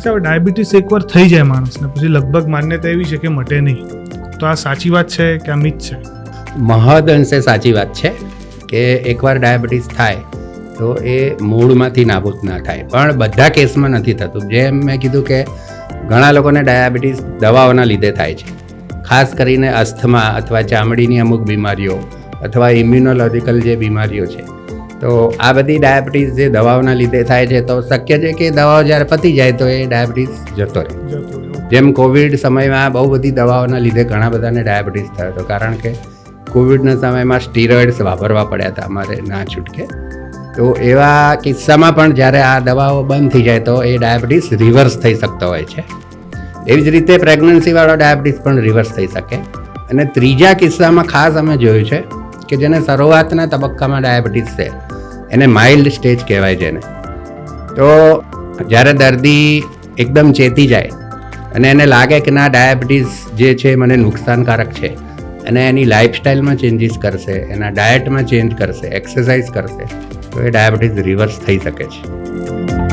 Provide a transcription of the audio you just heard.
અચ્છા, હવે ડાયાબિટીસ એકવાર થઈ જાય માણસને પછી લગભગ માન્યતા એવી છે કે મટે નહીં, તો આ સાચી વાત છે કે આ મિથ છે? મહદઅંશે સાચી વાત છે કે એકવાર ડાયાબિટીસ થાય તો એ મૂળમાંથી નાબૂદ ના થાય, પણ બધા કેસમાં નથી થતું. જેમ મેં કીધું કે ઘણા લોકોને ડાયાબિટીસ દવાઓના લીધે થાય છે, ખાસ કરીને અસ્થમા અથવા ચામડીની અમુક બીમારીઓ અથવા ઇમ્યુનોલોજીકલ જે બીમારીઓ છે. તો આ બધી ડાયાબિટીસ જે દવાઓના લીધે થાય છે, તો શક્ય છે કે દવાઓ જ્યારે પતી જાય તો એ ડાયાબિટીસ જતો રહે. જેમ કોવિડ સમયમાં બહુ બધી દવાઓના લીધે ઘણા બધાને ડાયાબિટીસ થયો હતો, કારણ કે કોવિડના સમયમાં સ્ટીરોઇડ્સ વાપરવા પડ્યા હતા અમારે ના છૂટકે. તો એવા કિસ્સામાં પણ જ્યારે આ દવાઓ બંધ થઈ જાય તો એ ડાયાબિટીસ રિવર્સ થઈ શકતો હોય છે. એવી જ રીતે પ્રેગ્નન્સીવાળો ડાયાબિટીસ પણ રિવર્સ થઈ શકે. અને ત્રીજા કિસ્સામાં ખાસ અમે જોયું છે કે જેને શરૂઆતના તબક્કામાં ડાયાબિટીસ છે, એને માઇલ્ડ સ્ટેજ કહેવાય છે. તો જ્યારે દર્દી એકદમ ચેતી જાય અને એને લાગે કે ના ડાયાબિટીસ જે છે મને નુકસાનકારક છે, અને એની લાઈફસ્ટાઈલમાં ચેન્જીસ કરશે, એના ડાયટમાં ચેન્જ કરશે, એક્સરસાઇઝ કરશે, તો એ ડાયાબિટીસ રિવર્સ થઈ શકે છે.